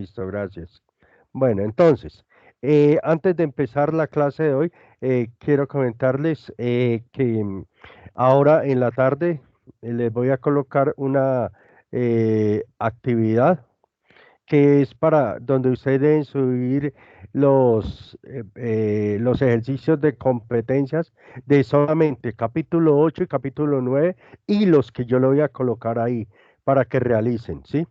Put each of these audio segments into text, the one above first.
Listo, gracias. Bueno, entonces, antes de empezar la clase de hoy, quiero comentarles que ahora en la tarde les voy a colocar una actividad que es para donde ustedes deben subir los ejercicios de competencias de solamente capítulo 8 y capítulo 9 y los que yo le voy a colocar ahí para que realicen, ¿sí?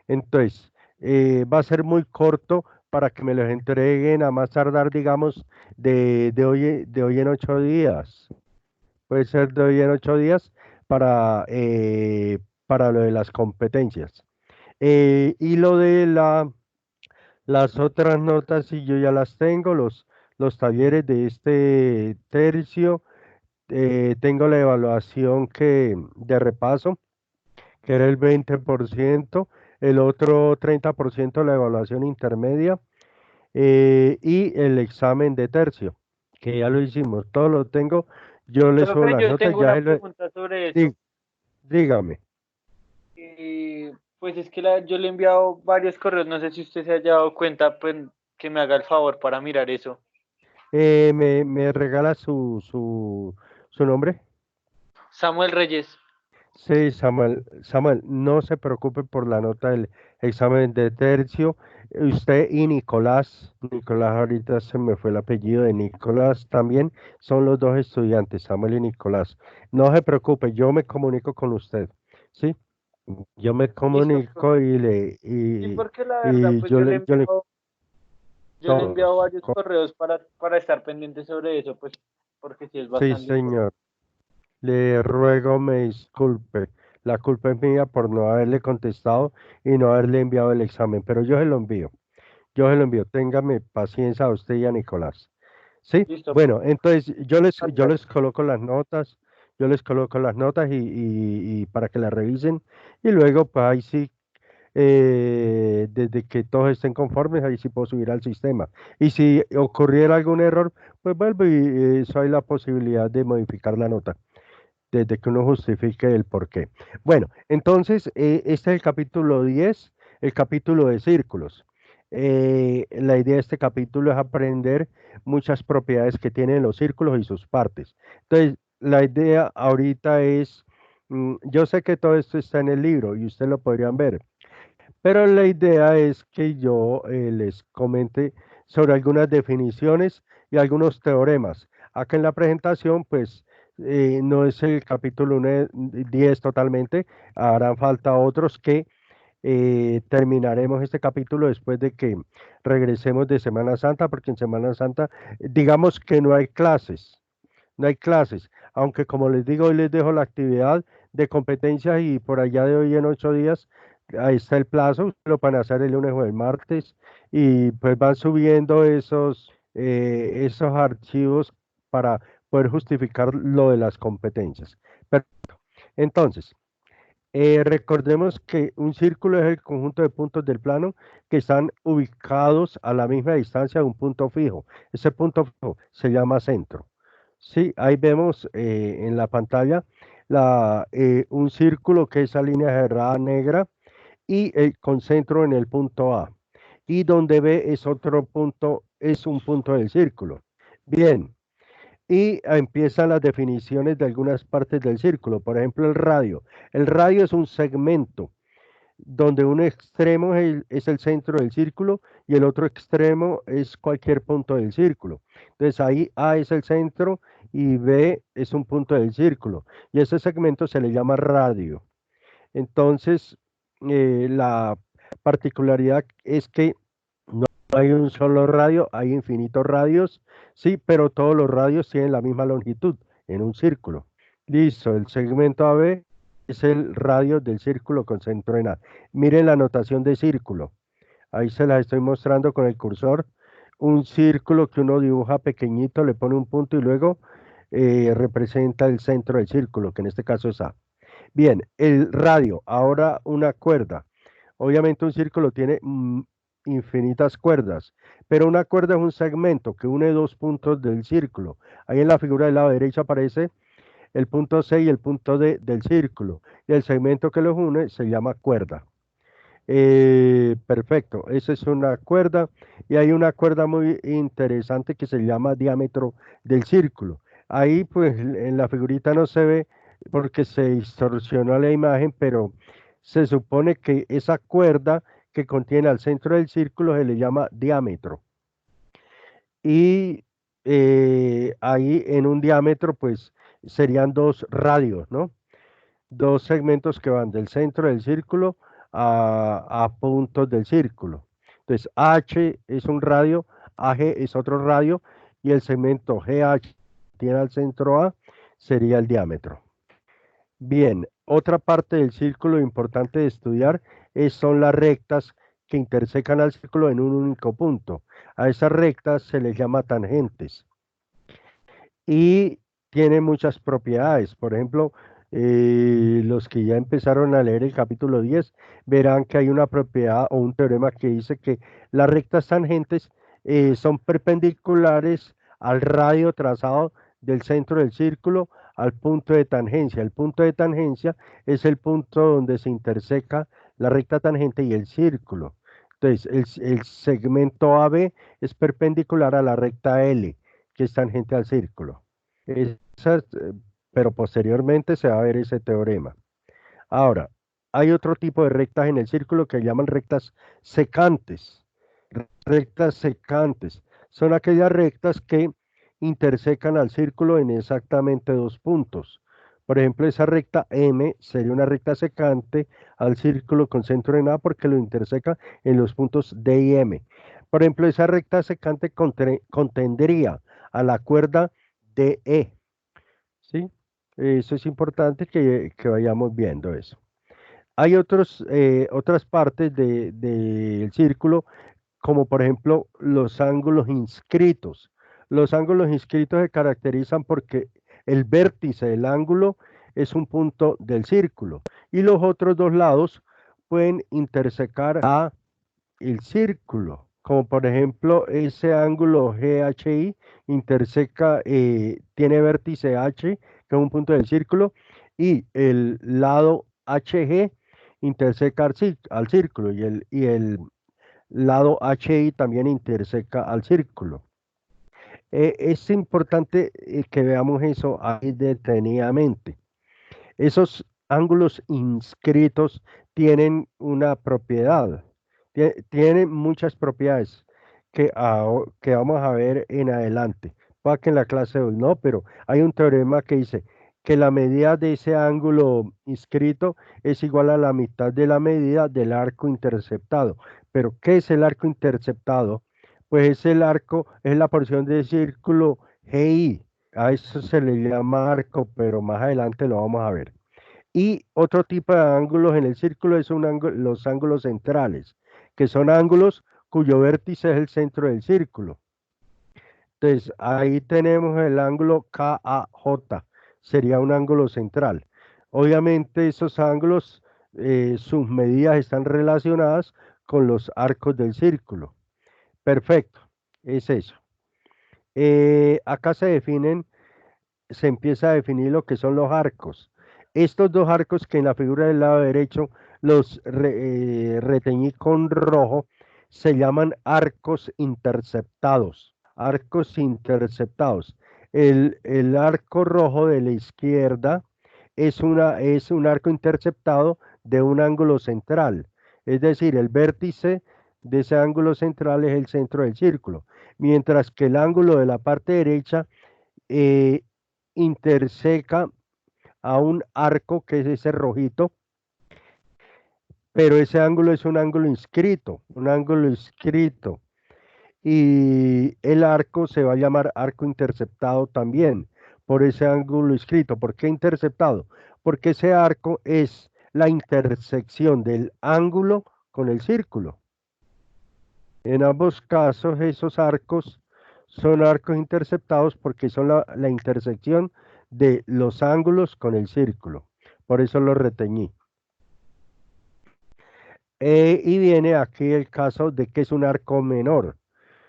Entonces, va a ser muy corto para que me los entreguen a más tardar, digamos, de hoy en 8 días. Puede ser de hoy en 8 días para lo de las competencias. Y lo de las otras notas, sí, yo ya las tengo, los talleres de este tercio, tengo la evaluación de repaso, que era el 20%, el otro 30% la evaluación intermedia, y el examen de tercio, que ya lo hicimos, todo lo tengo, yo le subo Profe, las yo notas, tengo ya una se lo- pregunta sobre dí- eso. dígame. Pues es que yo le he enviado varios correos, no sé si usted se haya dado cuenta, pues que me haga el favor para mirar eso. ¿Me regala su nombre? Samuel Reyes. Sí, Samuel, no se preocupe por la nota del examen de tercio. Usted y Nicolás ahorita se me fue el apellido de Nicolás también, son los dos estudiantes, Samuel y Nicolás. No se preocupe, yo me comunico con usted, ¿sí? Yo me Listo, comunico profe. Sí, porque la verdad, y pues yo le he enviado todos. varios correos para estar pendiente sobre eso, pues porque sí es Sí, bastante importante. señor. Le ruego me disculpe. La culpa es mía por no haberle contestado y no haberle enviado el examen, pero yo se lo envío. Yo se lo envío. Téngame paciencia a usted y a Nicolás. ¿Sí? Listo, Bueno, profe. entonces yo Gracias. les coloco las notas, yo les coloco las notas y para que las revisen y luego pues ahí sí, desde que todos estén conformes, ahí sí puedo subir al sistema. Y si ocurriera algún error, pues vuelvo y eso hay la posibilidad de modificar la nota desde que uno justifique el porqué. Bueno, entonces, este es el capítulo 10, el capítulo de círculos. La idea de este capítulo es aprender muchas propiedades que tienen los círculos y sus partes. Entonces, la idea ahorita es, yo sé que todo esto está en el libro y ustedes lo podrían ver, pero la idea es que yo les comente sobre algunas definiciones y algunos teoremas. Acá en la presentación, pues, no es el capítulo 10 totalmente, harán falta otros que terminaremos este capítulo después de que regresemos de Semana Santa, porque en Semana Santa, digamos que no hay clases, aunque como les digo, hoy les dejo la actividad de competencias y por allá de hoy en 8 días, ahí está el plazo, lo van a hacer el lunes o el martes y pues van subiendo esos archivos para poder justificar lo de las competencias. Entonces, recordemos que un círculo es el conjunto de puntos del plano que están ubicados a la misma distancia de un punto fijo. Ese punto fijo se llama centro. Sí, ahí vemos en la pantalla un círculo que es esa línea cerrada negra y con centro en el punto A. Y donde B es otro punto, es un punto del círculo. Bien, y empiezan las definiciones de algunas partes del círculo. Por ejemplo, el radio. El radio es un segmento donde un extremo es el centro del círculo y el otro extremo es cualquier punto del círculo. Entonces ahí A es el centro y B es un punto del círculo. Y ese segmento se le llama radio. Entonces, la particularidad es que no hay un solo radio, hay infinitos radios, sí, pero todos los radios tienen la misma longitud en un círculo. Listo, el segmento AB es el radio del círculo con centro en A. Miren la notación de círculo. Ahí se la estoy mostrando con el cursor. Un círculo que uno dibuja pequeñito, le pone un punto y luego representa el centro del círculo, que en este caso es A. Bien, el radio, ahora una cuerda. Obviamente un círculo tiene infinitas cuerdas, pero una cuerda es un segmento que une dos puntos del círculo. Ahí en la figura del lado derecho aparece el punto C y el punto D del círculo, y el segmento que los une se llama cuerda. Perfecto, esa es una cuerda y hay una cuerda muy interesante que se llama diámetro del círculo. Ahí pues en la figurita no se ve porque se distorsionó la imagen, pero se supone que esa cuerda que contiene al centro del círculo se le llama diámetro. Y ahí en un diámetro pues serían dos radios, ¿no? Dos segmentos que van del centro del círculo a puntos del círculo. Entonces, H es un radio, AG es otro radio, y el segmento GH tiene al centro A, sería el diámetro. Bien, otra parte del círculo importante de estudiar son las rectas que intersecan al círculo en un único punto. A esas rectas se les llama tangentes y tiene muchas propiedades. Por ejemplo, los que ya empezaron a leer el capítulo 10 verán que hay una propiedad o un teorema que dice que las rectas tangentes son perpendiculares al radio trazado del centro del círculo al punto de tangencia. El punto de tangencia es el punto donde se interseca la recta tangente y el círculo. Entonces, el segmento AB es perpendicular a la recta L, que es tangente al círculo. Esas, pero posteriormente se va a ver ese teorema. Ahora, hay otro tipo de rectas en el círculo que llaman rectas secantes. Rectas secantes son aquellas rectas que intersecan al círculo en exactamente dos puntos. Por ejemplo, esa recta M sería una recta secante al círculo con centro en A porque lo interseca en los puntos D y M. Por ejemplo, esa recta secante contendría a la cuerda DE. ¿Sí? Eso es importante que vayamos viendo eso. Hay otras partes del círculo, como por ejemplo los ángulos inscritos. Los ángulos inscritos se caracterizan porque el vértice del ángulo es un punto del círculo y los otros dos lados pueden intersecar a el círculo, como por ejemplo ese ángulo GHI interseca, tiene vértice H, que es un punto del círculo, y el lado HG interseca al círculo, y el lado HI también interseca al círculo. Es importante que veamos eso ahí detenidamente. Esos ángulos inscritos tienen una propiedad, tienen muchas propiedades que vamos a ver en adelante. Para que en la clase de hoy no, pero hay un teorema que dice que la medida de ese ángulo inscrito es igual a la mitad de la medida del arco interceptado. Pero, ¿qué es el arco interceptado? Pues es el arco, es la porción del círculo GI. A eso se le llama arco, pero más adelante lo vamos a ver. Y otro tipo de ángulos en el círculo es los ángulos centrales, que son ángulos cuyo vértice es el centro del círculo. Entonces, ahí tenemos el ángulo KAJ, sería un ángulo central. Obviamente, esos ángulos, sus medidas están relacionadas con los arcos del círculo. Perfecto, es eso. Acá se empieza a definir lo que son los arcos. Estos dos arcos que en la figura del lado derecho los reteñí con rojo, se llaman arcos interceptados. Arcos interceptados. El arco rojo de la izquierda es un arco interceptado de un ángulo central. Es decir, el vértice de ese ángulo central es el centro del círculo, mientras que el ángulo de la parte derecha eh, interseca a un arco que es ese rojito, pero ese ángulo es un ángulo inscrito, y el arco se va a llamar arco interceptado también por ese ángulo inscrito. ¿Por qué interceptado? Porque ese arco es la intersección del ángulo con el círculo. En ambos casos, esos arcos son arcos interceptados porque son la intersección de los ángulos con el círculo. Por eso lo reteñí. Y viene aquí el caso de que es un arco menor.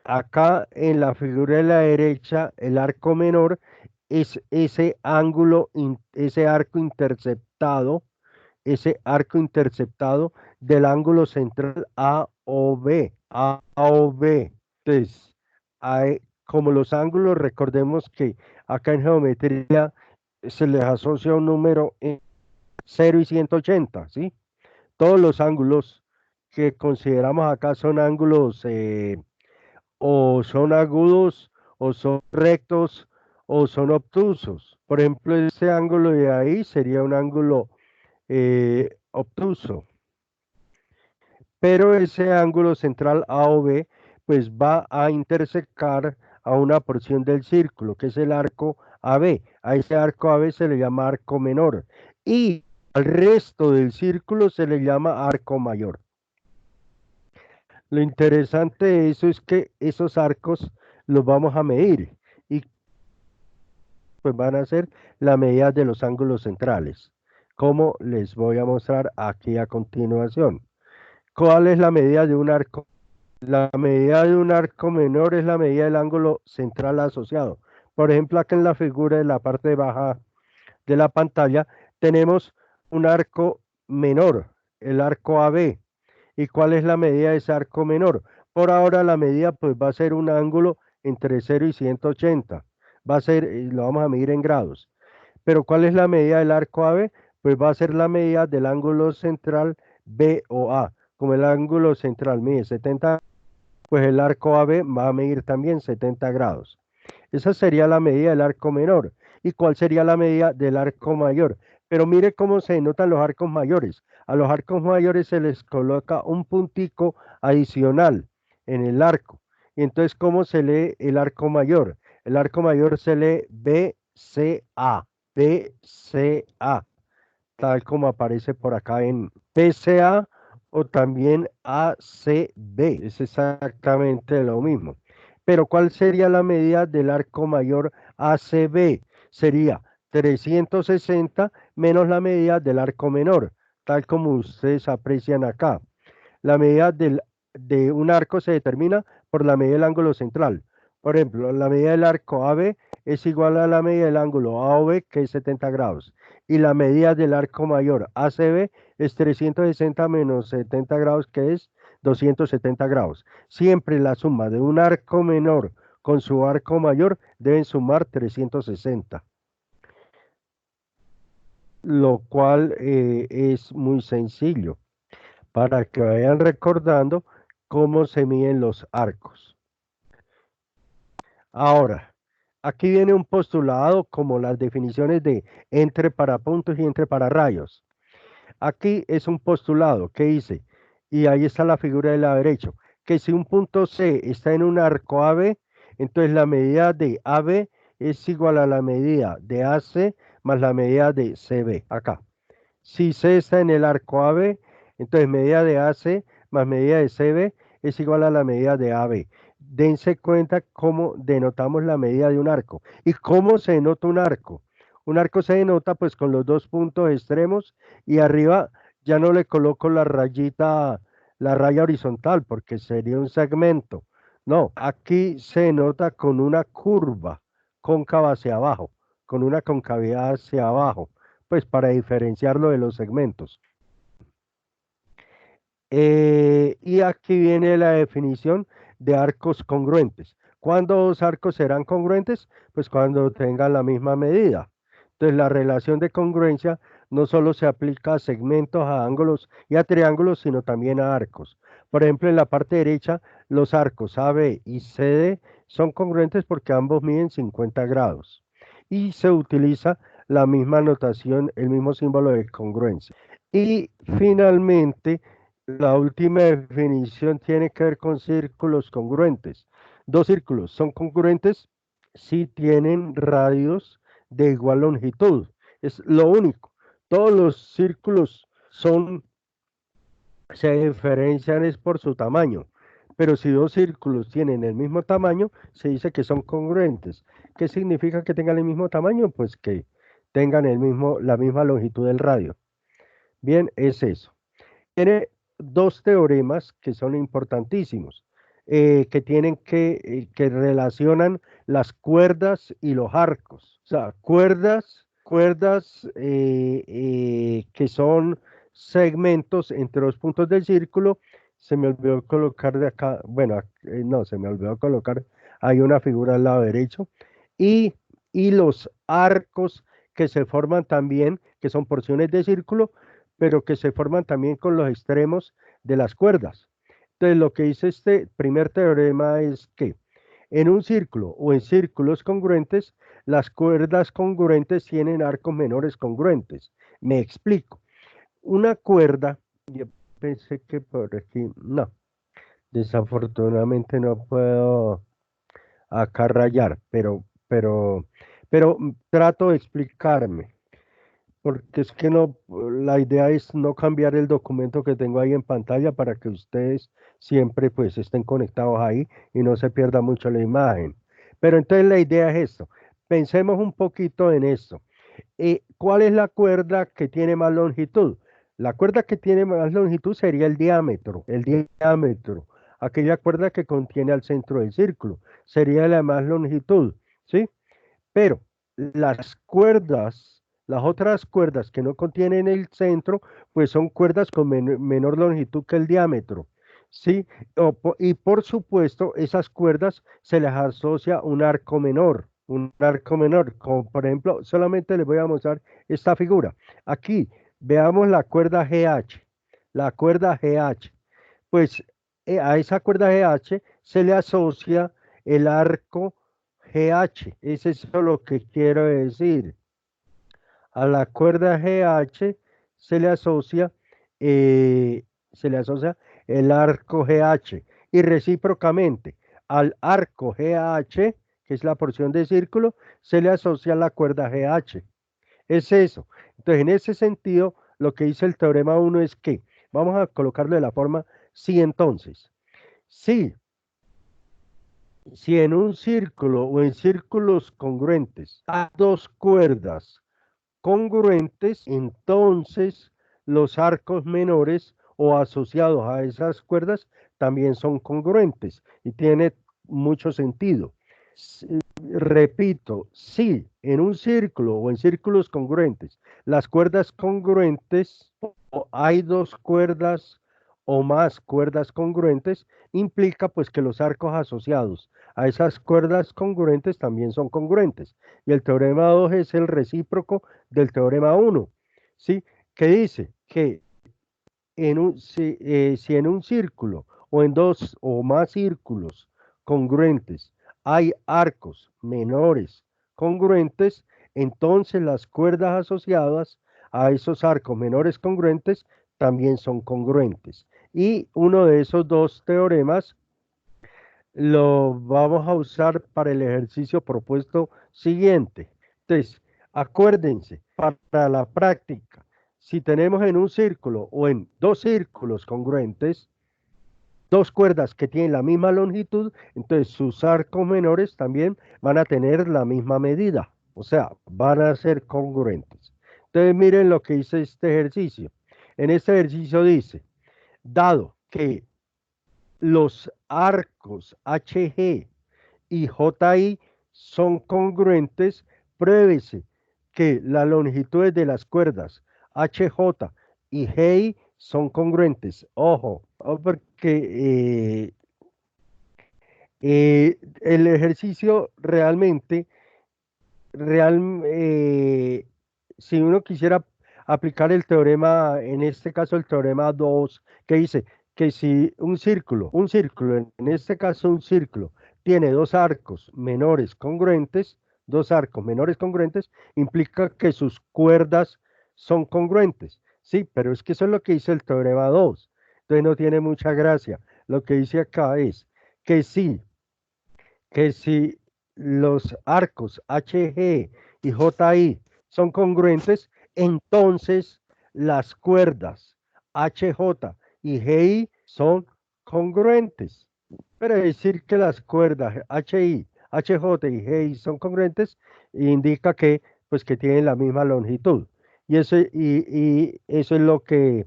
Acá en la figura de la derecha, el arco menor es ese ángulo, ese arco interceptado del ángulo central AOB. AOB. Entonces, como los ángulos, recordemos que acá en geometría se les asocia un número en 0 y 180, ¿sí? Todos los ángulos que consideramos acá son ángulos o son agudos, o son rectos, o son obtusos. Por ejemplo, ese ángulo de ahí sería un ángulo obtuso, pero ese ángulo central AOB pues va a intersecar a una porción del círculo, que es el arco AB. A ese arco AB se le llama arco menor y al resto del círculo se le llama arco mayor. Lo interesante de eso es que esos arcos los vamos a medir y pues van a ser la medida de los ángulos centrales, como les voy a mostrar aquí a continuación. ¿Cuál es la medida de un arco? La medida de un arco menor es la medida del ángulo central asociado. Por ejemplo, acá en la figura de la parte baja de la pantalla tenemos un arco menor, el arco AB. ¿Y cuál es la medida de ese arco menor? Por ahora la medida pues va a ser un ángulo entre 0 y 180. Va a ser, lo vamos a medir en grados. Pero ¿cuál es la medida del arco AB? Pues va a ser la medida del ángulo central BOA. Como el ángulo central mide 70, pues el arco AB va a medir también 70 grados. Esa sería la medida del arco menor. ¿Y cuál sería la medida del arco mayor? Pero mire cómo se notan los arcos mayores. A los arcos mayores se les coloca un puntico adicional en el arco. Y entonces, ¿cómo se lee el arco mayor? El arco mayor se lee BCA, BCA, tal como aparece por acá en PCA o también ACB. Es exactamente lo mismo. Pero ¿cuál sería la medida del arco mayor ACB? Sería 360 menos la medida del arco menor, tal como ustedes aprecian acá. La medida de un arco se determina por la medida del ángulo central. Por ejemplo, la medida del arco AB es igual a la medida del ángulo AOB, que es 70 grados. Y la medida del arco mayor ACB es 360 menos 70 grados, que es 270 grados. Siempre la suma de un arco menor con su arco mayor deben sumar 360, lo cual es muy sencillo para que vayan recordando cómo se miden los arcos. Ahora, aquí viene un postulado como las definiciones de entre para puntos y entre para rayos. Aquí es un postulado que dice, y ahí está la figura del lado derecho, que si un punto C está en un arco AB, entonces la medida de AB es igual a la medida de AC más la medida de CB, acá. Si C está en el arco AB, entonces medida de AC más medida de CB es igual a la medida de AB. Dense cuenta cómo denotamos la medida de un arco. ¿Y cómo se denota un arco? Un arco se denota pues con los dos puntos extremos y arriba ya no le coloco la rayita, la raya horizontal porque sería un segmento. No, aquí se denota con una curva cóncava hacia abajo, con una concavidad hacia abajo pues para diferenciarlo de los segmentos. Y aquí viene la definición de arcos congruentes. ¿Cuándo dos arcos serán congruentes? Pues cuando tengan la misma medida. Entonces la relación de congruencia no solo se aplica a segmentos, a ángulos y a triángulos, sino también a arcos. Por ejemplo, en la parte derecha, los arcos AB y CD son congruentes porque ambos miden 50 grados. Y se utiliza la misma notación, el mismo símbolo de congruencia. Y finalmente, la última definición tiene que ver con círculos congruentes. Dos círculos son congruentes si tienen radios de igual longitud. Es lo único. Todos los círculos se diferencian es por su tamaño. Pero si dos círculos tienen el mismo tamaño, se dice que son congruentes. ¿Qué significa que tengan el mismo tamaño? Pues que tengan la misma longitud del radio. Bien, es eso. Tiene dos teoremas que son importantísimos, que relacionan las cuerdas y los arcos. O sea, cuerdas que son segmentos entre dos puntos del círculo. Se me olvidó colocar de acá, bueno, no, se me olvidó colocar, hay una figura al lado derecho, y, y los arcos que se forman también, que son porciones de círculo, pero que se forman también con los extremos de las cuerdas. Entonces, lo que dice este primer teorema es que en un círculo o en círculos congruentes, las cuerdas congruentes tienen arcos menores congruentes. Me explico. Una cuerda, yo pensé que por aquí, no, desafortunadamente no puedo acá rayar, pero trato de explicarme, porque es que no, la idea es no cambiar el documento que tengo ahí en pantalla para que ustedes siempre pues estén conectados ahí y no se pierda mucho la imagen. Pero entonces la idea es esto, pensemos un poquito en esto. ¿Cuál es la cuerda que tiene más longitud? La cuerda que tiene más longitud sería el diámetro, aquella cuerda que contiene al centro del círculo, sería la más longitud, ¿sí? Pero las cuerdas, las otras cuerdas que no contienen el centro, pues son cuerdas con menor longitud que el diámetro, ¿sí? Y por supuesto, esas cuerdas se les asocia un arco menor, como por ejemplo, solamente les voy a mostrar esta figura. Aquí, veamos la cuerda GH, la cuerda GH. Pues a esa cuerda GH se le asocia el arco GH. Es eso lo que quiero decir. A la cuerda GH se le asocia, eh, se le asocia el arco GH. Y recíprocamente, al arco GH, que es la porción de círculo, se le asocia la cuerda GH. Es eso. Entonces, en ese sentido, lo que dice el teorema 1 es que, vamos a colocarlo de la forma, si entonces, si, si en un círculo o en círculos congruentes hay dos cuerdas congruentes, entonces los arcos menores o asociados a esas cuerdas también son congruentes y tiene mucho sentido. Repito, si en un círculo o en círculos congruentes las cuerdas congruentes o hay dos cuerdas o más cuerdas congruentes, implica pues que los arcos asociados a esas cuerdas congruentes también son congruentes. Y el teorema 2 es el recíproco del teorema 1, ¿sí? Que dice que si en un círculo o en dos o más círculos congruentes hay arcos menores congruentes, entonces las cuerdas asociadas a esos arcos menores congruentes también son congruentes. Y uno de esos dos teoremas lo vamos a usar para el ejercicio propuesto siguiente. Entonces, acuérdense, para la práctica, si tenemos en un círculo o en dos círculos congruentes, dos cuerdas que tienen la misma longitud, entonces sus arcos menores también van a tener la misma medida, o sea, van a ser congruentes. Entonces, miren lo que dice este ejercicio. En este ejercicio dice, dado que los arcos HG y JI son congruentes, pruébese que las longitudes de las cuerdas HJ y GI son congruentes. Ojo, porque el ejercicio realmente, real, si uno quisiera aplicar el teorema, en este caso el teorema 2, que dice que si un círculo, en este caso un círculo, tiene dos arcos menores congruentes, implica que sus cuerdas son congruentes. Sí, pero es que eso es lo que dice el teorema 2. Entonces no tiene mucha gracia. Lo que dice acá es que sí, que si los arcos HG y JI son congruentes, entonces las cuerdas HJ y GI son congruentes. Pero decir que las cuerdas HI, HJ y GI son congruentes indica que, pues, que tienen la misma longitud. Y eso es lo que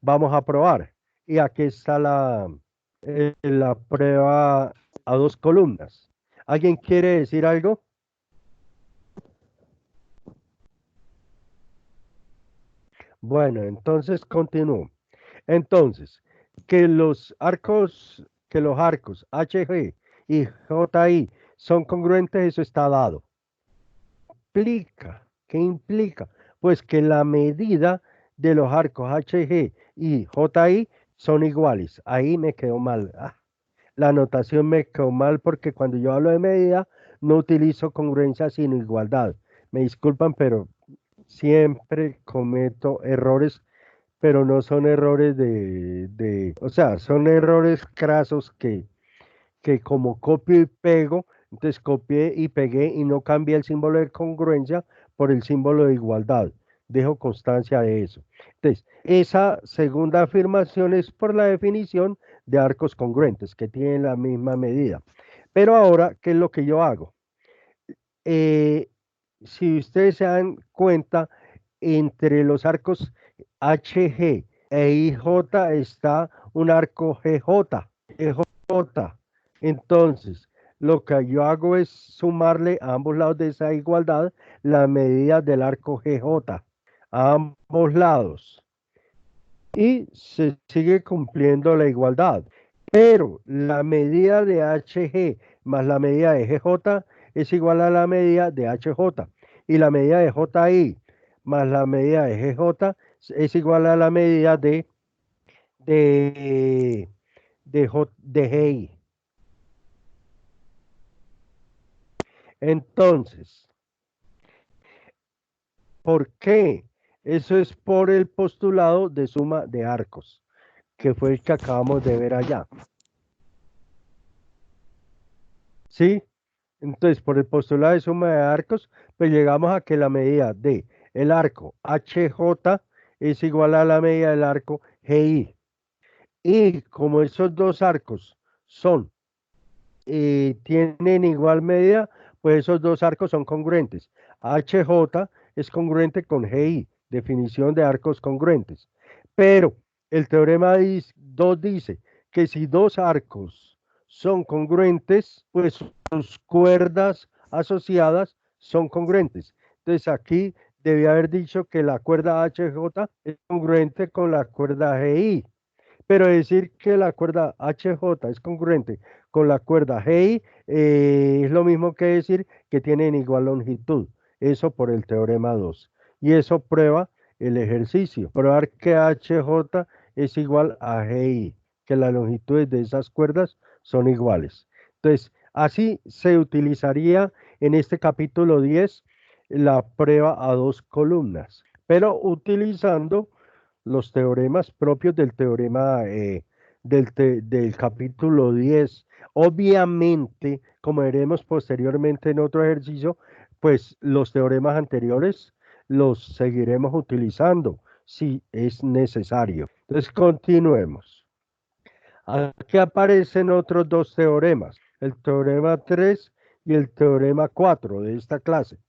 vamos a probar. Y aquí está la prueba a dos columnas. ¿Alguien quiere decir algo? Bueno, entonces continúo. Entonces, que los arcos HG y JI son congruentes, eso está dado. ¿Qué implica? Pues que la medida de los arcos HG y JI son iguales. Ahí me quedó mal. La anotación me quedó mal porque cuando yo hablo de medida no utilizo congruencia sino igualdad. Me disculpan, pero siempre cometo errores, pero no son errores o sea, son errores crasos que como copio y pego, entonces copié y pegué y no cambié el símbolo de congruencia por el símbolo de igualdad. Dejo constancia de eso. Entonces, esa segunda afirmación es por la definición de arcos congruentes, que tienen la misma medida. Pero ahora, ¿qué es lo que yo hago? Eh, si ustedes se dan cuenta, entre los arcos HG e IJ está un arco GJ. EJ. Entonces, lo que yo hago es sumarle a ambos lados de esa igualdad la medida del arco GJ a ambos lados y se sigue cumpliendo la igualdad. Pero la medida de HG más la medida de GJ es igual a la medida de HJ y la medida de JI más la medida de GJ es igual a la medida de, de GI. Entonces, ¿por qué? Eso es por el postulado de suma de arcos, que fue el que acabamos de ver allá. ¿Sí? Entonces, por el postulado de suma de arcos, pues llegamos a que la medida de el arco HJ es igual a la medida del arco GI. Y como esos dos arcos son, tienen igual medida, pues esos dos arcos son congruentes. HJ es congruente con GI, definición de arcos congruentes. Pero el teorema 2 dice que si dos arcos son congruentes, pues sus cuerdas asociadas son congruentes. Entonces aquí debía haber dicho que la cuerda HJ es congruente con la cuerda GI. Pero decir que la cuerda HJ es congruente con la cuerda GI es lo mismo que decir que tienen igual longitud. Eso por el teorema 2. Y eso prueba el ejercicio. Probar que HJ es igual a GI, que las longitudes de esas cuerdas son iguales. Entonces, así se utilizaría en este capítulo 10 la prueba a dos columnas, pero utilizando los teoremas propios del teorema del capítulo 10. Obviamente, como veremos posteriormente en otro ejercicio, pues los teoremas anteriores los seguiremos utilizando si es necesario. Entonces, continuemos. Aquí aparecen otros dos teoremas, el teorema 3 y el teorema 4 de esta clase,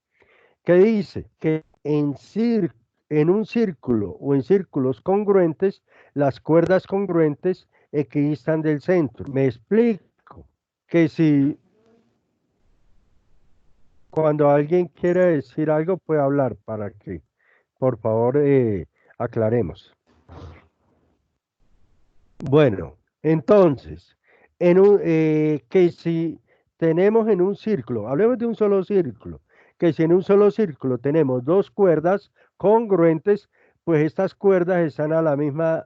que dice que en un círculo o en círculos congruentes, las cuerdas congruentes equidistan del centro. Me explico que si cuando alguien quiere decir algo puede hablar para que, por favor, aclaremos. Bueno, entonces, que si tenemos en un círculo, hablemos de un solo círculo, que si en un solo círculo tenemos dos cuerdas congruentes, pues estas cuerdas están a la misma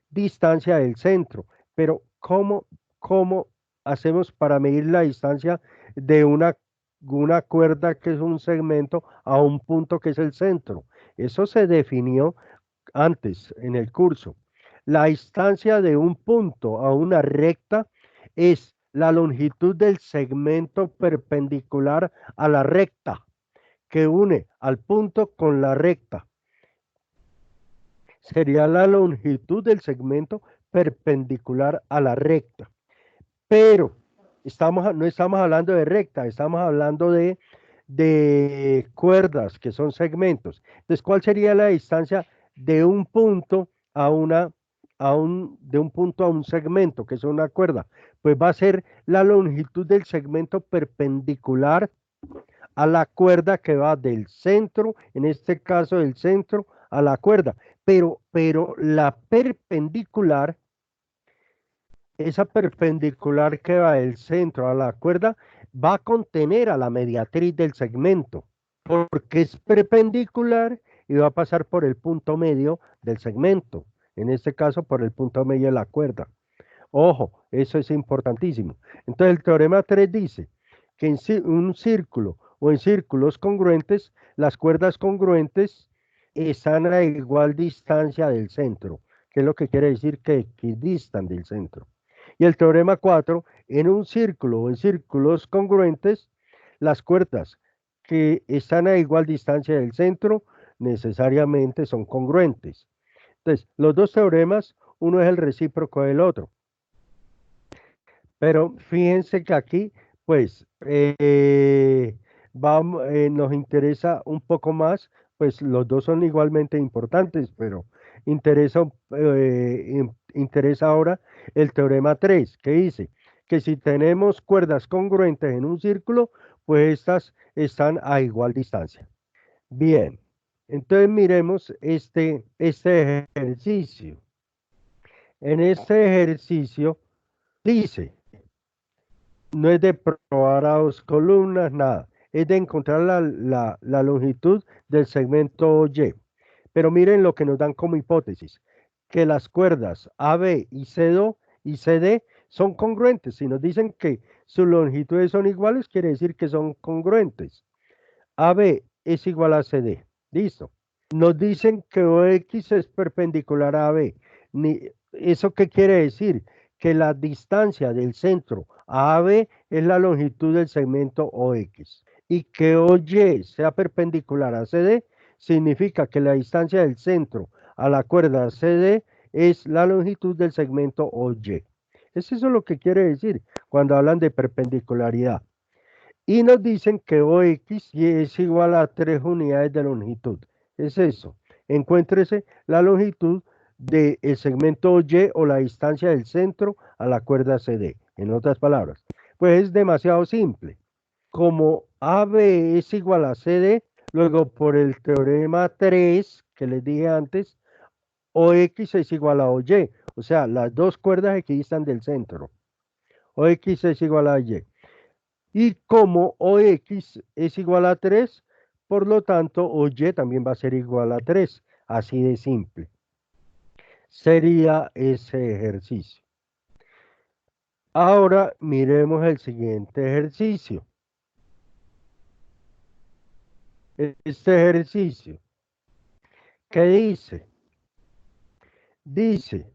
distancia del centro. Pero ¿cómo hacemos para medir la distancia de una cuerda que es un segmento a un punto que es el centro? Eso se definió antes en el curso. La distancia de un punto a una recta es la longitud del segmento perpendicular a la recta que une al punto con la recta. Sería la longitud del segmento perpendicular a la recta. Pero no estamos hablando de recta, estamos hablando de cuerdas que son segmentos. Entonces, ¿cuál sería la distancia de un punto a de un punto a un segmento, que es una cuerda? Pues va a ser la longitud del segmento perpendicular a la cuerda que va del centro, en este caso del centro, a la cuerda, pero la perpendicular, esa perpendicular que va del centro a la cuerda, va a contener a la mediatriz del segmento, porque es perpendicular y va a pasar por el punto medio del segmento, en este caso por el punto medio de la cuerda. Ojo, eso es importantísimo. Entonces el teorema 3 dice que en un círculo o en círculos congruentes, las cuerdas congruentes están a igual distancia del centro, que es lo que quiere decir que equidistan del centro. Y el teorema 4, en un círculo o en círculos congruentes, las cuerdas que están a igual distancia del centro necesariamente son congruentes. Entonces, los dos teoremas, uno es el recíproco del otro. Pero fíjense que aquí, pues, nos interesa un poco más, pues los dos son igualmente importantes, pero interesa ahora el teorema 3, que dice que si tenemos cuerdas congruentes en un círculo, pues estas están a igual distancia. Bien, entonces miremos este ejercicio. En este ejercicio dice, no es de probar a dos columnas, nada. Es de encontrar la longitud del segmento Y. Pero miren lo que nos dan como hipótesis, que las cuerdas AB y CD son congruentes. Si nos dicen que sus longitudes son iguales, quiere decir que son congruentes. AB es igual a CD. Listo. Nos dicen que OX es perpendicular a AB. ¿Eso qué quiere decir? Que la distancia del centro a AB es la longitud del segmento OX. Y que OY sea perpendicular a CD significa que la distancia del centro a la cuerda CD es la longitud del segmento OY. Es eso lo que quiere decir cuando hablan de perpendicularidad. Y nos dicen que OX es igual a 3 unidades de longitud. Es eso. Encuéntrese la longitud del segmento Y o la distancia del centro a la cuerda CD. En otras palabras, pues es demasiado simple. Como AB es igual a CD, luego por el teorema 3 que les dije antes, OX es igual a OY. O sea, las dos cuerdas equidistan del centro. OX es igual a Y. Y como OX es igual a 3, por lo tanto, OY también va a ser igual a 3. Así de simple. Sería ese ejercicio. Ahora miremos el siguiente ejercicio. Este ejercicio, ¿qué dice? Dice,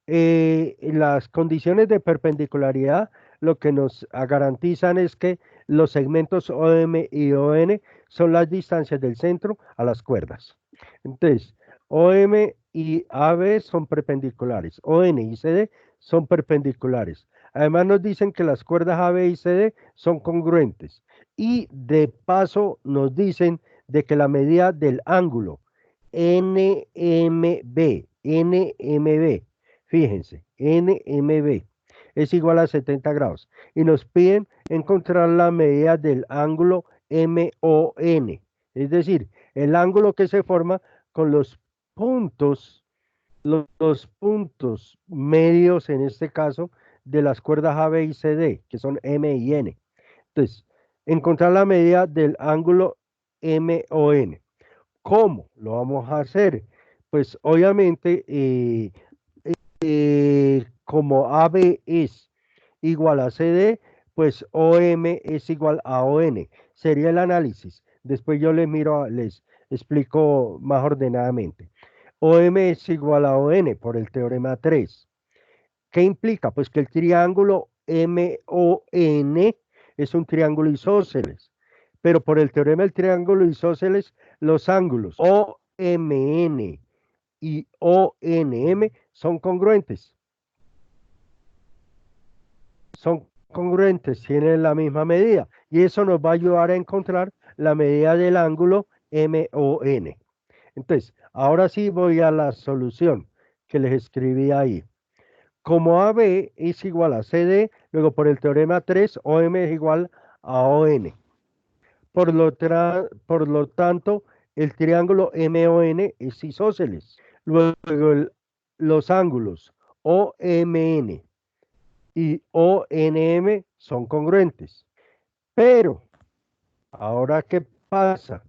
las condiciones de perpendicularidad lo que nos garantizan es que los segmentos OM y ON son las distancias del centro a las cuerdas. Entonces, OM y AB son perpendiculares, ON y CD son perpendiculares. Además nos dicen que las cuerdas AB y CD son congruentes. Y de paso nos dicen de que la medida del ángulo NMB, fíjense, NMB es igual a 70 grados. Y nos piden encontrar la medida del ángulo MON, es decir, el ángulo que se forma con los puntos medios, en este caso, de las cuerdas A, B y C, D, que son M y N. Entonces, encontrar la medida del ángulo MON. ¿Cómo lo vamos a hacer? Pues obviamente, como AB es igual a CD, pues OM es igual a ON. Sería el análisis. Después yo les explico más ordenadamente. OM es igual a ON por el teorema 3. ¿Qué implica? Pues que el triángulo MON es un triángulo isósceles. Pero por el teorema del triángulo isósceles, los ángulos OMN y ONM son congruentes. Son congruentes, tienen la misma medida. Y eso nos va a ayudar a encontrar la medida del ángulo MON. Entonces, ahora sí voy a la solución que les escribí ahí. Como AB es igual a CD, luego por el teorema 3, OM es igual a ON. Por lo tanto, el triángulo MON es isósceles. Luego los ángulos OMN y ONM son congruentes. Pero, ahora, ¿qué pasa?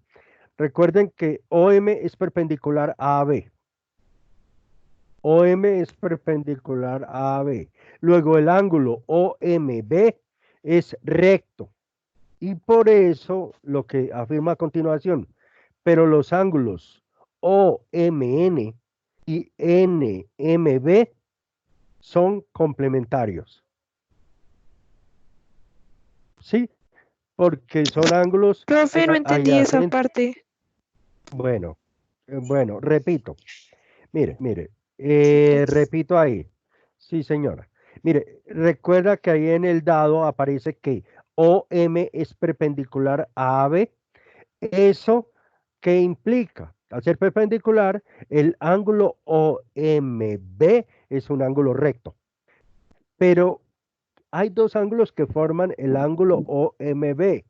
Recuerden que OM es perpendicular a AB. OM es perpendicular a AB. Luego el ángulo OMB es recto. Y por eso lo que afirma a continuación, pero los ángulos OMN y NMB son complementarios. ¿Sí? Porque son ángulos Profe, no entendí esa parte. Bueno, repito. Mire, repito ahí. Sí, señora. Mire, recuerda que ahí en el dado aparece que OM es perpendicular a AB. ¿Eso qué implica? Al ser perpendicular, el ángulo OMB es un ángulo recto. Pero hay dos ángulos que forman el ángulo OMB.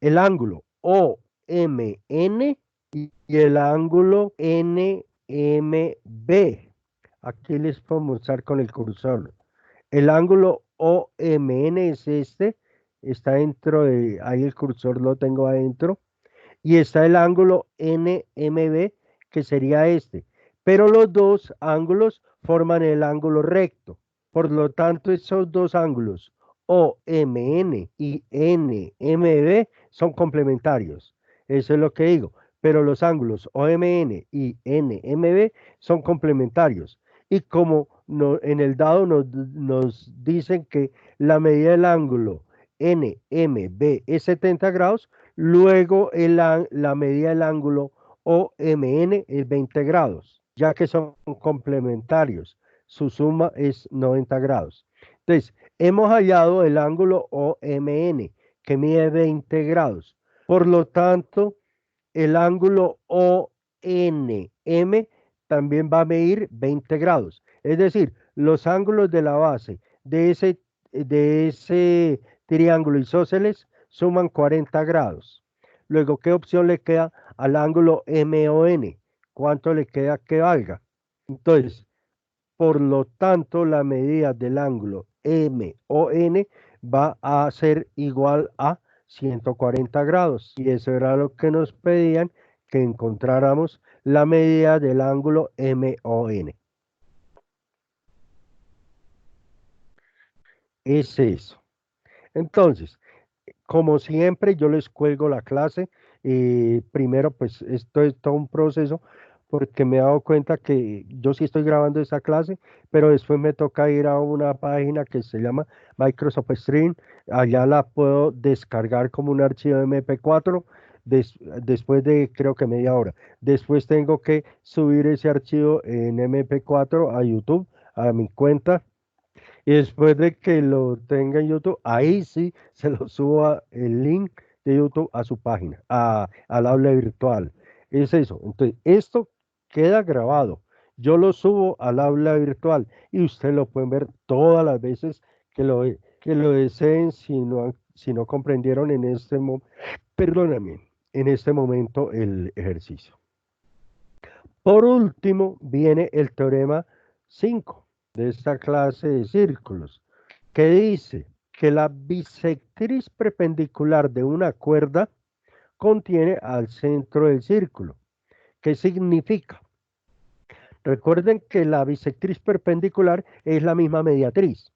El ángulo OMN y el ángulo NMB. Aquí les puedo mostrar con el cursor. El ángulo OMN es este, está dentro de, ahí el cursor lo tengo adentro, y está el ángulo NMB, que sería este. Pero los dos ángulos forman el ángulo recto. Por lo tanto, esos dos ángulos, OMN y NMB, son complementarios. Eso es lo que digo. Pero los ángulos OMN y NMB son complementarios. Y como en el dado nos dicen que la medida del ángulo NMB es 70 grados, luego la medida del ángulo OMN es 20 grados, ya que son complementarios. Su suma es 90 grados. Entonces, hemos hallado el ángulo OMN, que mide 20 grados. Por lo tanto, el ángulo ONM también va a medir 20 grados. Es decir, los ángulos de la base de ese triángulo isósceles suman 40 grados. Luego, ¿qué opción le queda al ángulo MON? ¿Cuánto le queda que valga? Entonces, por lo tanto, la medida del ángulo MON va a ser igual a 140 grados. Y eso era lo que nos pedían, que encontráramos la medida del ángulo MON. Es eso. Entonces, como siempre, yo les cuelgo la clase. Primero, pues esto es todo un proceso porque me he dado cuenta que yo sí estoy grabando esa clase, pero después me toca ir a una página que se llama Microsoft Stream. Allá la puedo descargar como un archivo MP4 después de creo que media hora. Después tengo que subir ese archivo en MP4 a YouTube, a mi cuenta. Y después de que lo tenga en YouTube, ahí sí se lo subo el link de YouTube a su página, al aula virtual. Es eso. Entonces, esto queda grabado. Yo lo subo al aula virtual y ustedes lo pueden ver todas las veces que lo deseen si no comprendieron en este perdóname, en este momento el ejercicio. Por último, viene el teorema 5 de esta clase de círculos, que dice que la bisectriz perpendicular de una cuerda contiene al centro del círculo. ¿Qué significa? Recuerden que la bisectriz perpendicular es la misma mediatriz.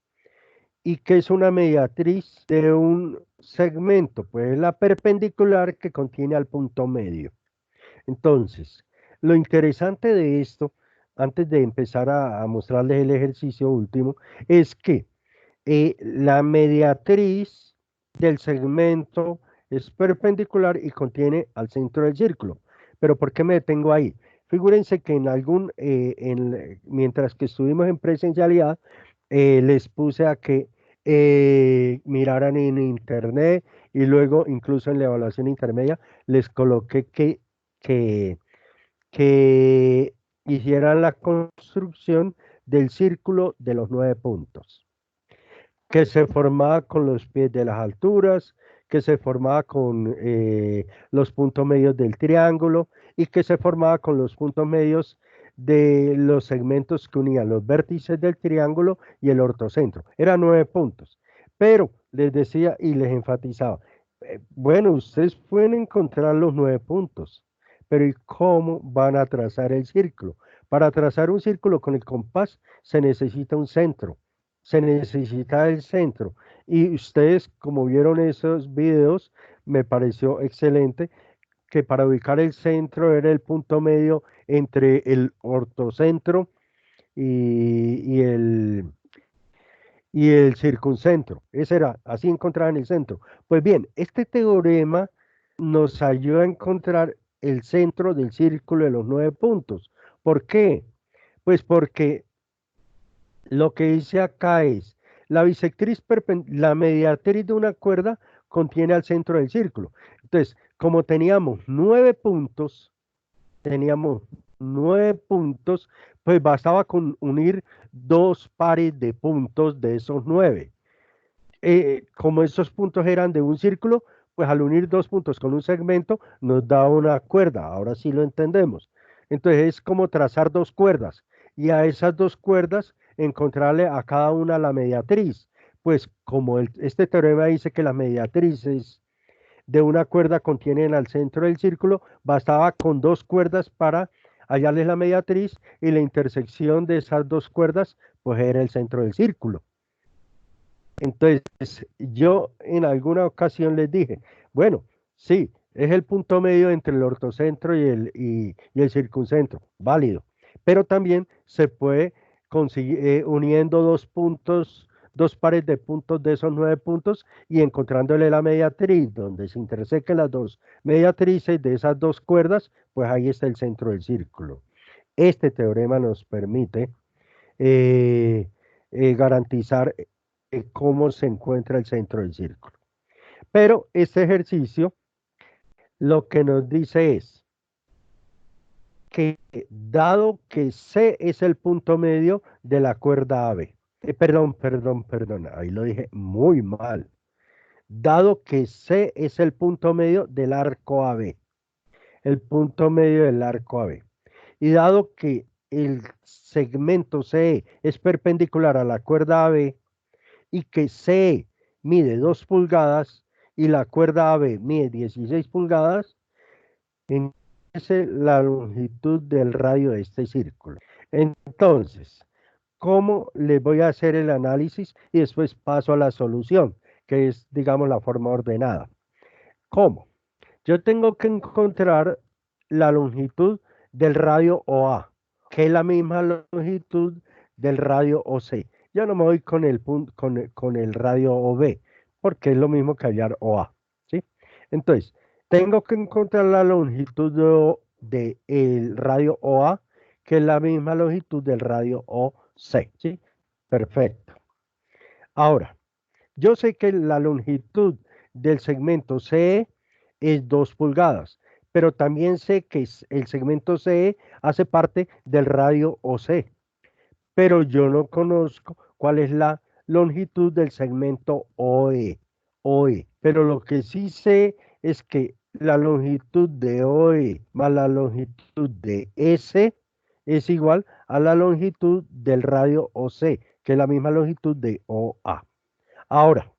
¿Y qué es una mediatriz de un segmento? Pues es la perpendicular que contiene al punto medio. Entonces, lo interesante de esto, antes de empezar a mostrarles el ejercicio último, es que la mediatriz del segmento es perpendicular y contiene al centro del círculo. Pero ¿por qué me detengo ahí? Figúrense que mientras que estuvimos en presencialidad, les puse a que miraran en internet y luego incluso en la evaluación intermedia les coloqué que, que hicieran la construcción del círculo de los 9 puntos, que se formaba con los pies de las alturas, que se formaba con los puntos medios del triángulo y que se formaba con los puntos medios de los segmentos que unían los vértices del triángulo y el ortocentro. Eran 9 puntos, pero les decía y les enfatizaba, bueno, ustedes pueden encontrar los 9 puntos, pero ¿y cómo van a trazar el círculo? Para trazar un círculo con el compás se necesita un centro, se necesita el centro. Y ustedes, como vieron esos videos, me pareció excelente que para ubicar el centro era el punto medio entre el ortocentro y y el circuncentro. Ese era, así encontraban el centro. Pues bien, este teorema nos ayuda a encontrar el centro del círculo de los 9 puntos. ¿Por qué? Pues porque lo que dice acá es, la bisectriz, la mediatriz de una cuerda contiene al centro del círculo. Entonces, como teníamos 9 puntos, pues bastaba con unir 2 pares de puntos de esos 9. Como esos puntos eran de un círculo, pues al unir 2 puntos con un segmento nos da una cuerda. Ahora sí lo entendemos. Entonces es como trazar 2 cuerdas y a esas 2 cuerdas encontrarle a cada una la mediatriz. Pues como este teorema dice que las mediatrices de una cuerda contienen al centro del círculo, bastaba con 2 cuerdas para hallarles la mediatriz y la intersección de esas 2 cuerdas pues era el centro del círculo. Entonces, yo en alguna ocasión les dije, bueno, sí, es el punto medio entre el ortocentro y el circuncentro, válido, pero también se puede conseguir uniendo 2 puntos, 2 pares de puntos de esos 9 puntos y encontrándole la mediatriz, donde se intersequen las 2 mediatrices de esas 2 cuerdas, pues ahí está el centro del círculo. Este teorema nos permite garantizar cómo se encuentra el centro del círculo. Pero este ejercicio lo que nos dice es que dado que C es el punto medio de la cuerda AB, perdón, ahí lo dije muy mal. Dado que C es el punto medio del arco AB, el punto medio del arco AB, y dado que el segmento CE es perpendicular a la cuerda AB, y que CE mide 2 pulgadas y la cuerda AB mide 16 pulgadas, entonces la longitud del radio de este círculo. Entonces, ¿cómo les voy a hacer el análisis? Y después paso a la solución, que es, digamos, la forma ordenada. ¿Cómo? Yo tengo que encontrar la longitud del radio OA, que es la misma longitud del radio OC. Yo no me voy con el radio OB, porque es lo mismo que hallar OA, ¿sí? Entonces, tengo que encontrar la longitud del radio OA, que es la misma longitud del radio OC, ¿sí? Perfecto. Ahora, yo sé que la longitud del segmento CE es 2 pulgadas, pero también sé que el segmento CE hace parte del radio OC, pero yo no conozco cuál es la longitud del segmento OE. Pero lo que sí sé es que la longitud de OE más la longitud de S es igual a la longitud del radio OC, que es la misma longitud de OA. Ahora,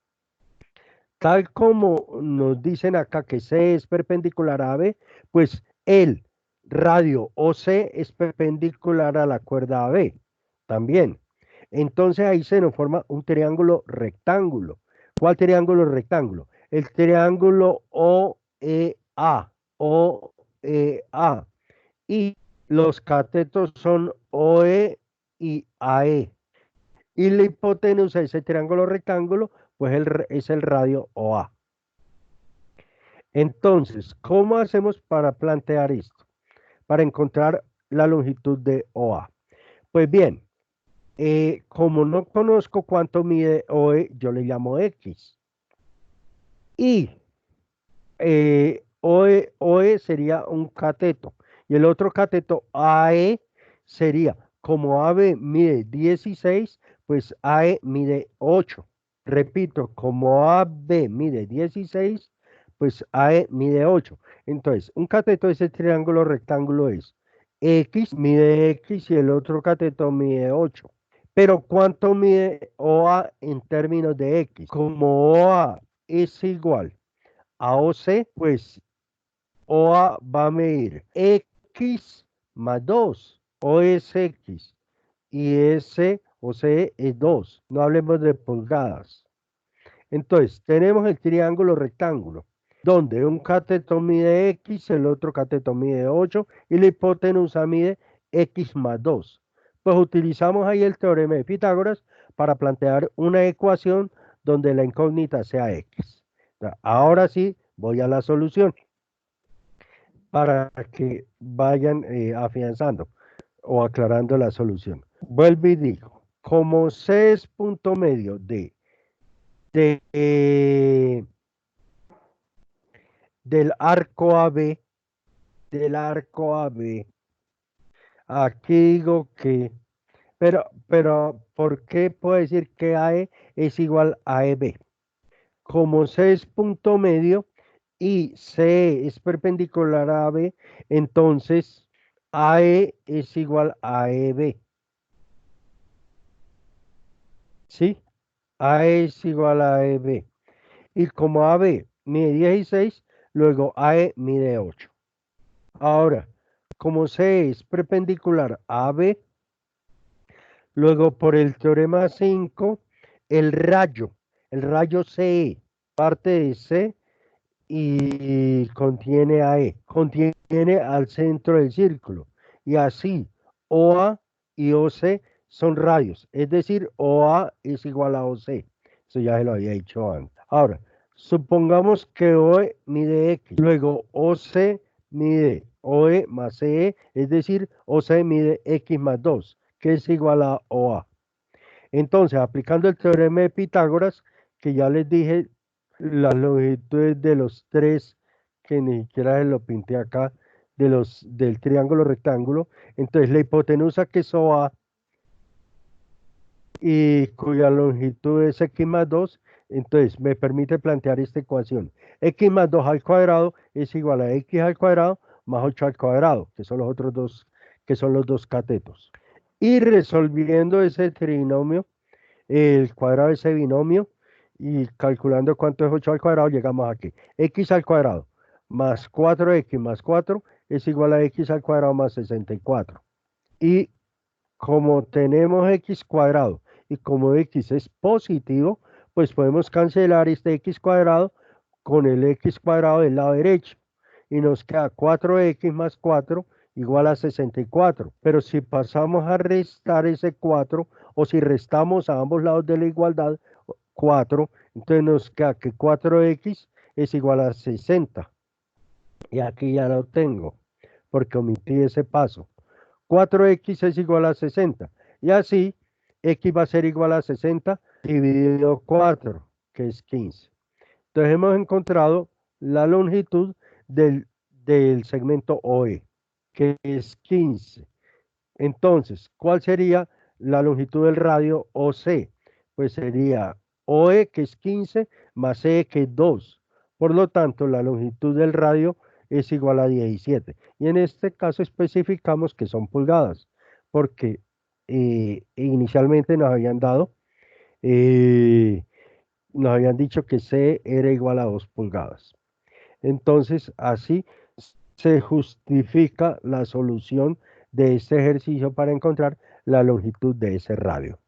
tal como nos dicen acá que C es perpendicular a AB, pues el radio OC es perpendicular a la cuerda AB también. Entonces ahí se nos forma un triángulo rectángulo. ¿Cuál triángulo rectángulo? El triángulo OEA. OEA. Y los catetos son OE y AE. Y la hipotenusa de ese triángulo rectángulo, pues es el radio OA. Entonces, ¿cómo hacemos para plantear esto? Para encontrar la longitud de OA. Pues bien, como no conozco cuánto mide OE, yo le llamo X. Y OE sería un cateto. Y el otro cateto AE sería, como AB mide 16, pues AE mide 8. Repito, como AB mide 16, pues AE mide 8. Entonces, un cateto de ese triángulo rectángulo es X mide X y el otro cateto mide 8. Pero ¿cuánto mide OA en términos de X? Como OA es igual a OC, pues OA va a medir X más 2, O es X, y S o C es 2. No hablemos de pulgadas. Entonces, tenemos el triángulo rectángulo, donde un cateto mide X, el otro cateto mide 8 y la hipotenusa mide X más 2. Pues utilizamos ahí el teorema de Pitágoras para plantear una ecuación donde la incógnita sea X. Ahora sí, voy a la solución para que vayan afianzando o aclarando la solución. Vuelvo y digo, como C es punto medio de del arco AB, aquí digo que, pero, ¿por qué puedo decir que AE es igual a EB? Como C es punto medio y C es perpendicular a AB, entonces AE es igual a EB. ¿Sí? AE es igual a EB. Y como AB mide 16, luego AE mide 8. Ahora, como C es perpendicular a AB, luego por el teorema 5, el rayo CE, parte de C y contiene AE, contiene al centro del círculo. Y así, OA y OC son radios, es decir, OA es igual a OC. Eso ya se lo había dicho antes. Ahora, supongamos que OE mide X, luego OC mide OE más CE, es decir, OC mide X más 2, que es igual a OA. Entonces, aplicando el teorema de Pitágoras, que ya les dije, las longitudes de los tres, que ni siquiera se lo pinté acá, del triángulo rectángulo, entonces la hipotenusa que es OA y cuya longitud es X más 2, entonces me permite plantear esta ecuación. X más 2 al cuadrado es igual a X al cuadrado más 8 al cuadrado, que son los otros dos, que son los dos catetos. Y resolviendo ese trinomio, el cuadrado de ese binomio, y calculando cuánto es 8 al cuadrado, llegamos aquí. X al cuadrado más 4X más 4 es igual a X al cuadrado más 64. Y como tenemos X cuadrado y como X es positivo, pues podemos cancelar este X cuadrado con el X cuadrado del lado derecho. Y nos queda 4X más 4 igual a 64. Pero si pasamos a restar ese 4, o si restamos a ambos lados de la igualdad 4, entonces nos queda que 4X es igual a 60. Y aquí ya lo tengo, porque omití ese paso. 4X es igual a 60. Y así, X va a ser igual a 60 dividido 4, que es 15. Entonces hemos encontrado la longitud del segmento OE, que es 15. Entonces, ¿cuál sería la longitud del radio OC? Pues sería OE, que es 15, más CE, que es 2. Por lo tanto, la longitud del radio es igual a 17. Y en este caso especificamos que son pulgadas, porque inicialmente eh, nos habían dicho que C era igual a 2 pulgadas. Entonces, así se justifica la solución de este ejercicio para encontrar la longitud de ese radio.